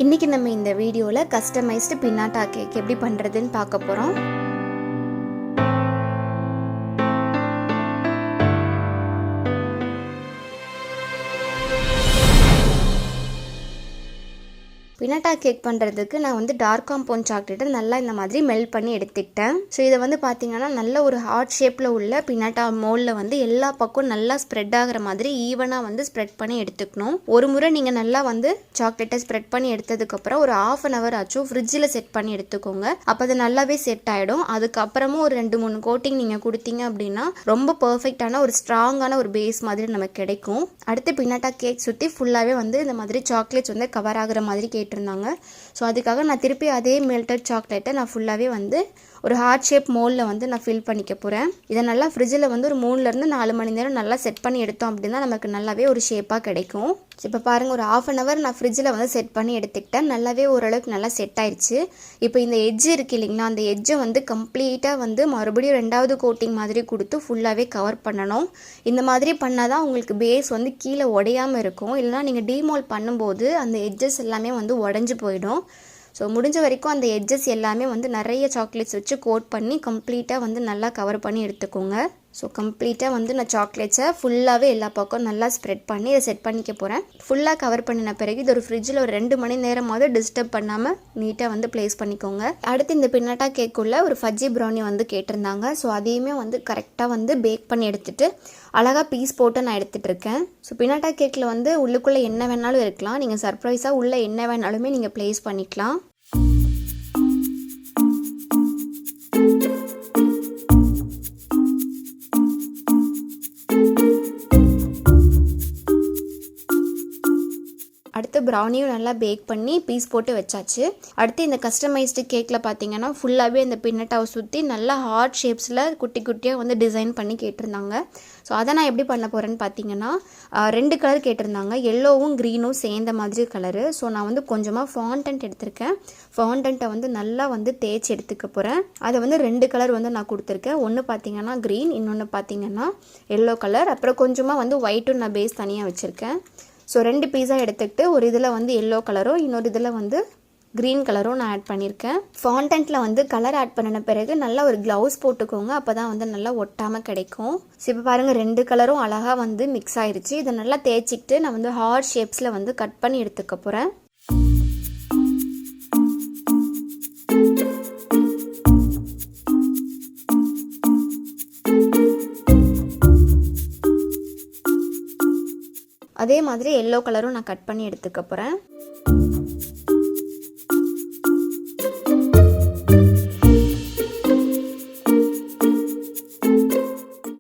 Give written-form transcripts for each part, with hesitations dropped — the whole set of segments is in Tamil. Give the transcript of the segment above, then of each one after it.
இன்றைக்கி நம்ம இந்த வீடியோவில் கஸ்டமைஸ்டு பின்னாட்டா கேக் எப்படி பண்ணுறதுன்னு பார்க்க போகிறோம். பினாட்டா கேக் பண்ணுறதுக்கு நான் வந்து டார்க் காம்பவுண்ட் சாக்லேட்டை நல்லா இந்த மாதிரி மெல்ட் பண்ணி எடுத்துக்கிட்டேன். ஸோ இதை வந்து பார்த்தீங்கன்னா நல்ல ஒரு ஹார்ட் ஷேப்பில் உள்ள பினாட்டா மோல்டில் வந்து எல்லா பக்கம் நல்லா ஸ்ப்ரெட் ஆகிற மாதிரி ஈவனாக வந்து ஸ்ப்ரெட் பண்ணி எடுத்துக்கணும். ஒரு முறை நீங்கள் நல்லா வந்து சாக்லேட்டை ஸ்ப்ரெட் பண்ணி எடுத்ததுக்கப்புறம் ஒரு 1/2 hour ஆச்சும் ஃப்ரிட்ஜில் செட் பண்ணி எடுத்துக்கோங்க. அப்போ அது நல்லாவே செட் ஆகிடும். அதுக்கப்புறமும் ஒரு 2-3 கோட்டிங் நீங்கள் கொடுத்தீங்க அப்படின்னா ரொம்ப பர்ஃபெக்டான ஒரு ஸ்ட்ராங்கான ஒரு பேஸ் மாதிரி நமக்கு கிடைக்கும். அடுத்து பினாட்டா கேக் சுற்றி ஃபுல்லாகவே வந்து இந்த மாதிரி சாக்லேட்ஸ் வந்து கவர் ஆகிற மாதிரி கேட்டிருந்தாங்க. ஸோ அதுக்காக நான் திருப்பி அதே மெல்டட் சாக்லேட்டை நான் ஃபுல்லாகவே வந்து ஒரு ஹார்ட் ஷேப் மோல்டில் வந்து நான் ஃபில் பண்ணிக்க போகிறேன். இதை நல்லா ஃப்ரிட்ஜில் வந்து ஒரு 3 to 4 மணி நேரம் நல்லா செட் பண்ணி எடுத்தோம் அப்படின்னா நமக்கு நல்லாவே ஒரு ஷேப்பாக கிடைக்கும். இப்போ பாருங்கள், ஒரு 1/2 hour நான் ஃப்ரிட்ஜில் வந்து செட் பண்ணி எடுத்துக்கிட்டேன். நல்லாவே ஓரளவுக்கு நல்லா செட் ஆயிடுச்சு. இப்போ இந்த எட்ஜ் இருக்குது இல்லைங்களா, அந்த எட்ஜை வந்து கம்ப்ளீட்டாக வந்து மறுபடியும் 2வது கோட்டிங் மாதிரி கொடுத்து ஃபுல்லாகவே கவர் பண்ணணும். இந்த மாதிரி பண்ணால் தான் உங்களுக்கு பேஸ் வந்து கீழே உடையாமல் இருக்கும். இல்லைனா நீங்கள் டீமோல்ட் பண்ணும்போது அந்த எட்ஜஸ் எல்லாமே வந்து உடஞ்சி போயிடும். ஸோ முடிஞ்ச வரைக்கும் அந்த எட்ஜஸ் எல்லாமே வந்து நிறைய சாக்லேட்ஸ் வச்சு கோட் பண்ணி கம்ப்ளீட்டாக வந்து நல்லா கவர் பண்ணி எடுத்துக்கோங்க. ஸோ கம்ப்ளீட்டாக வந்து நான் சாக்லேட்ஸை ஃபுல்லாகவே எல்லா பக்கம் நல்லா ஸ்ப்ரெட் பண்ணி இதை செட் பண்ணிக்க போகிறேன். ஃபுல்லாக கவர் பண்ணின பிறகு இது ஒரு ஃப்ரிட்ஜில் ஒரு 2 மணி நேரமாவது டிஸ்டர்ப் பண்ணாமல் நீட்டாக வந்து ப்ளேஸ் பண்ணிக்கோங்க. அடுத்து இந்த பின்னாட்டா கேக்குள்ளே ஒரு ஃபஜ்ஜி ப்ரௌனி வந்து கேட்டிருந்தாங்க. ஸோ அதையுமே வந்து கரெக்டாக வந்து பேக் பண்ணி எடுத்துகிட்டு அழகாக பீஸ் போட்டு நான் எடுத்துகிட்டு இருக்கேன். ஸோ பின்னாட்டா கேக்கில் வந்து உள்ளுக்குள்ளே என்ன வேணாலும் இருக்கலாம். நீங்கள் சர்ப்ரைஸாக உள்ளே என்ன வேணாலுமே நீங்கள் ப்ளேஸ் பண்ணிக்கலாம். அடுத்து ப்ரௌனியும் நல்லா பேக் பண்ணி பீஸ் போட்டு வச்சாச்சு. அடுத்து இந்த கஸ்டமைஸ்டு கேக்கில் பார்த்தீங்கன்னா ஃபுல்லாகவே இந்த பின்னட்டாவை சுற்றி நல்லா ஹார்ட் ஷேப்ஸில் குட்டி குட்டியாக வந்து டிசைன் பண்ணி கேட்டிருந்தாங்க. ஸோ அதை நான் எப்படி பண்ண போகிறேன்னு பார்த்தீங்கன்னா 2 கலர் கேட்டிருந்தாங்க, எல்லோவும் க்ரீனும் சேர்ந்த மாதிரி கலரு. ஸோ நான் வந்து கொஞ்சமாக ஃபாண்டன்ட் எடுத்திருக்கேன். ஃபாண்டன்ட்டை வந்து நல்லா வந்து தேய்ச்சி எடுத்துக்க போகிறேன். அதை வந்து 2 கலர் வந்து நான் கொடுத்துருக்கேன். ஒன்று பார்த்தீங்கன்னா க்ரீன், இன்னொன்று பார்த்தீங்கன்னா எல்லோ கலர். அப்புறம் கொஞ்சமாக வந்து ஒயிட்டும் நான் பேஸ் தனியாக வச்சுருக்கேன். ஸோ 2 பீஸாக எடுத்துக்கிட்டு ஒரு இதில் வந்து எல்லோ கலரும் இன்னொரு இதில் வந்து க்ரீன் கலரும் நான் ஆட் பண்ணியிருக்கேன். ஃபாண்டன்ட்டில் வந்து கலர் ஆட் பண்ணின பிறகு நல்லா ஒரு க்ளவுஸ் போட்டுக்கோங்க. அப்போ தான் வந்து நல்லா ஒட்டாமல் கிடைக்கும். ஸோ இப்போ பாருங்கள், 2 கலரும் அழகாக வந்து மிக்ஸ் ஆயிடுச்சு. இதை நல்லா தேய்ச்சிக்கிட்டு நான் வந்து ஹார்ட் ஷேப்ஸில் வந்து கட் பண்ணி எடுத்துக்க போகிறேன். அதே மாதிரி எல்லோ கலரும் நான் கட் பண்ணி எடுத்துக்க போகிறேன்.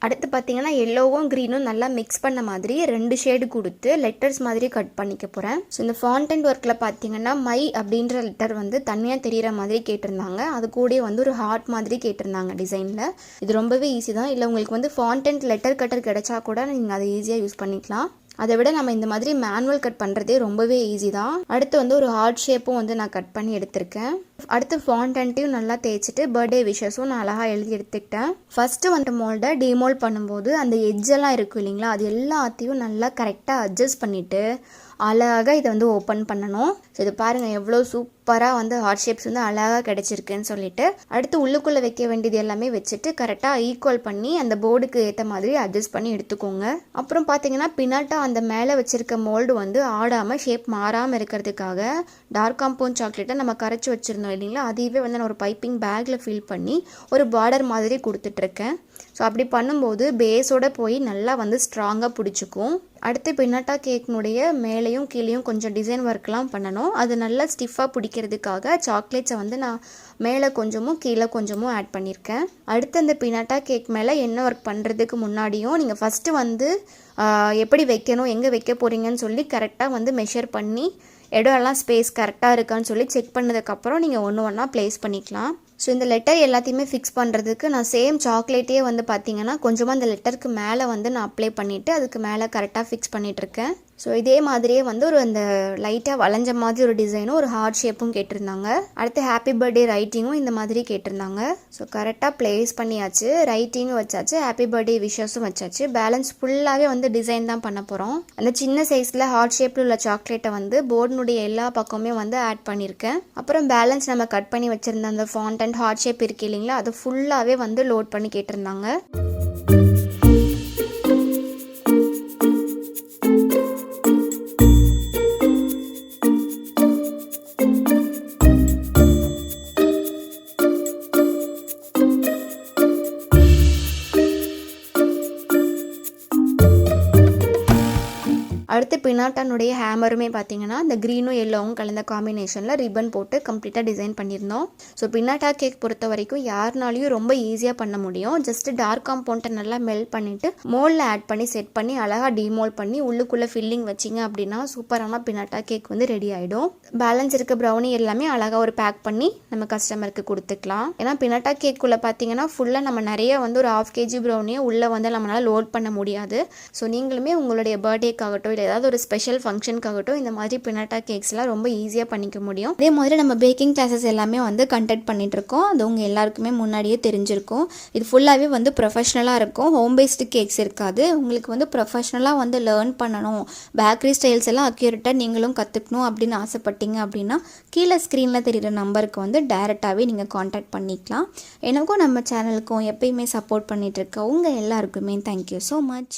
அடுத்து பார்த்தீங்கன்னா எல்லோவும் க்ரீனும் நல்லா மிக்ஸ் பண்ண மாதிரி 2 ஷேடு கொடுத்து லெட்டர்ஸ் மாதிரி கட் பண்ணிக்க போகிறேன். ஸோ இந்த ஃபாண்டன்ட் ஒர்க்கில் பார்த்தீங்கன்னா மை அப்படின்ற லெட்டர் வந்து தனியாக தெரிகிற மாதிரி கேட்டிருந்தாங்க. அது கூட வந்து ஒரு ஹார்ட் மாதிரி கேட்டிருந்தாங்க டிசைனில். இது ரொம்பவே ஈஸி தான். இல்லை உங்களுக்கு வந்து ஃபாண்டன்ட் லெட்டர் கட்டர் கிடைச்சா கூட நீங்கள் அதை ஈஸியாக யூஸ் பண்ணிக்கலாம். அதை விட நம்ம இந்த மாதிரி மேனுவல் கட் பண்ணுறதே ரொம்பவே ஈஸி தான். அடுத்து வந்து ஒரு ஹார்ட் ஷேப்பும் வந்து நான் கட் பண்ணி எடுத்திருக்கேன். அடுத்து ஃபாண்டன்ட்டையும் நல்லா தேய்ச்சிட்டு பர்த்டே விஷஸும் நான் அழகாக எழுதி எடுத்துக்கிட்டேன். ஃபஸ்ட்டு வந்து மோல்டை டிமோல்ட் பண்ணும்போது அந்த எட்ஜெல்லாம் இருக்கும் இல்லைங்களா, அது எல்லாத்தையும் நல்லா கரெக்டாக அட்ஜஸ்ட் பண்ணிவிட்டு அழகாக இதை வந்து ஓப்பன் பண்ணணும். ஸோ இது பாருங்கள் எவ்வளோ சூப்பராக வந்து ஹார்ட் ஷேப்ஸ் வந்து அழகாக கிடச்சிருக்குன்னு சொல்லிட்டு அடுத்து உள்ளுக்குள்ளே வைக்க வேண்டியது எல்லாமே வச்சுட்டு கரெக்டாக ஈக்குவல் பண்ணி அந்த போர்டுக்கு ஏற்ற மாதிரி அட்ஜஸ்ட் பண்ணி எடுத்துக்கோங்க. அப்புறம் பார்த்தீங்கன்னா பின்னாட்டா அந்த மேலே வச்சுருக்க மோல்டு வந்து ஆடாமல் ஷேப் மாறாமல் இருக்கிறதுக்காக டார்க் காம்பவுண்ட் சாக்லேட்டை நம்ம கரைச்சி வச்சுருந்தோம் இல்லைங்களா, அதையவே வந்து நான் ஒரு பைப்பிங் பேக்கில் ஃபில் பண்ணி ஒரு பார்டர் மாதிரி கொடுத்துட்ருக்கேன். ஸோ அப்படி பண்ணும்போது பேஸோடு போய் நல்லா வந்து ஸ்ட்ராங்காக பிடிச்சிக்கும். அடுத்து பின்னாட்டா கேக்கினுடைய மேலேயும் கீழேயும் கொஞ்சம் டிசைன் ஒர்க்லாம் பண்ணணும். அது நல்லா ஸ்டிஃபாக பிடிக்கிறதுக்காக சாக்லேட்ஸை வந்து நான் மேலே கொஞ்சமும் கீழே கொஞ்சமும் ஆட் பண்ணியிருக்கேன். அடுத்து அந்த பின்னாட்டா கேக் மேலே என்ன ஒர்க் பண்ணுறதுக்கு முன்னாடியும் நீங்கள் ஃபஸ்ட்டு வந்து எப்படி வைக்கணும், எங்கே வைக்க போகிறீங்கன்னு சொல்லி கரெக்டாக வந்து மெஷர் பண்ணி இடம்லாம் ஸ்பேஸ் கரெக்டாக இருக்கான்னு சொல்லி செக் பண்ணதுக்கப்புறம் நீங்கள் ஒன்றா ப்ளேஸ் பண்ணிக்கலாம். ஸோ இந்த லெட்டர் எல்லாத்தையுமே ஃபிக்ஸ் பண்ணுறதுக்கு நான் சேம் சாக்லேட்டே வந்து பார்த்தீங்கன்னா கொஞ்சமாக அந்த லெட்டருக்கு மேலே வந்து நான் அப்ளை பண்ணிவிட்டு அதுக்கு மேலே கரெக்டாக ஃபிக்ஸ் பண்ணிகிட்ருக்கேன். ஸோ இதே மாதிரியே வந்து ஒரு அந்த லைட்டாக வளைஞ்ச மாதிரி ஒரு டிசைனும் ஒரு ஹார்ட் ஷேப்பும் கேட்டிருந்தாங்க. அடுத்து ஹாப்பி பர்த்டே ரைட்டிங்கும் இந்த மாதிரி கேட்டிருந்தாங்க. ஸோ கரெக்டாக ப்ளேஸ் பண்ணியாச்சு, ரைட்டிங்கும் வச்சாச்சு, ஹாப்பி பர்த்டே விஷஸும் வச்சாச்சு. பேலன்ஸ் ஃபுல்லாகவே வந்து டிசைன் தான் பண்ண போகிறோம். அந்த சின்ன சைஸில் ஹார்ட் ஷேப்பில் உள்ள சாக்லேட்டை வந்து போர்டினுடைய எல்லா பக்கமே வந்து ஆட் பண்ணியிருக்கேன். அப்புறம் பேலன்ஸ் நம்ம கட் பண்ணி வச்சுருந்த அந்த ஃபாண்ட் அண்ட் ஹார்ட் ஷேப் இருக்கு இல்லைங்களா, அது ஃபுல்லாகவே வந்து லோட் பண்ணி கேட்டிருந்தாங்க. அடுத்து பினாட்டானுடைய ஹேமருமே பார்த்தீங்கன்னா இந்த க்ரீனும் எல்லோவும் கலந்த காம்பினேஷனில் ரிப்பன் போட்டு கம்ப்ளீட்டாக டிசைன் பண்ணியிருந்தோம். ஸோ பினாட்டா கேக் பொறுத்த வரைக்கும் யாருனாலையும் ரொம்ப ஈஸியாக பண்ண முடியும். ஜஸ்ட் டார்க் காம்பவுண்டை நல்லா மெல்ட் பண்ணிவிட்டு மோல்டில் ஆட் பண்ணி செட் பண்ணி அழகாக டிமோல்ட் பண்ணி உள்ளுக்குள்ளே ஃபில்லிங் வச்சிங்க அப்படின்னா சூப்பரான பினாட்டா கேக் வந்து ரெடி ஆகிடும். பேலன்ஸ் இருக்க ப்ரௌனி எல்லாமே அழகாக ஒரு பேக் பண்ணி நம்ம கஸ்டமருக்கு கொடுத்துக்கலாம். ஏன்னா பினாட்டா கேக்குள்ளே பார்த்தீங்கன்னா ஃபுல்லாக நம்ம நிறைய வந்து ஒரு 1/2 kg ப்ரௌனியை உள்ளே வந்து நம்மளால் லோட் பண்ண முடியாது. ஸோ நீங்களுமே உங்களுடைய பர்த்டேக்காகட்டும் இல்லை ஏதாவது ஒரு ஸ்பெஷல் ஃபங்க்ஷனுக்காகட்டும் இந்த மாதிரி பினாட்டா கேக்ஸ்லாம் ரொம்ப ஈஸியாக பண்ணிக்க முடியும். அதே மாதிரி நம்ம பேக்கிங் கிளாஸஸ் எல்லாமே வந்து கண்டக்ட் பண்ணிட்டு இருக்கோம். அது உங்கள் எல்லாருக்குமே முன்னாடியே தெரிஞ்சிருக்கும். இது ஃபுல்லாகவே வந்து ப்ரொஃபஷ்னலாக இருக்கும். ஹோம் பேஸ்டு கேக்ஸ் இருக்காது. உங்களுக்கு வந்து ப்ரொஃபஷ்னலாக வந்து லேர்ன் பண்ணணும், பேக்கரி ஸ்டைல்ஸ் எல்லாம் அக்யூரேட்டாக நீங்களும் கற்றுக்கணும் அப்படின்னு ஆசைப்பட்டீங்க அப்படின்னா கீழே ஸ்க்ரீனில் தெரிகிற நம்பருக்கு வந்து டைரெக்டாகவே நீங்கள் காண்டாக்ட் பண்ணிக்கலாம். எனக்கும் நம்ம சேனலுக்கும் எப்பயுமே சப்போர்ட் பண்ணிகிட்டு இருக்க உங்கள் எல்லாருக்குமே தேங்க்யூ ஸோ மச்.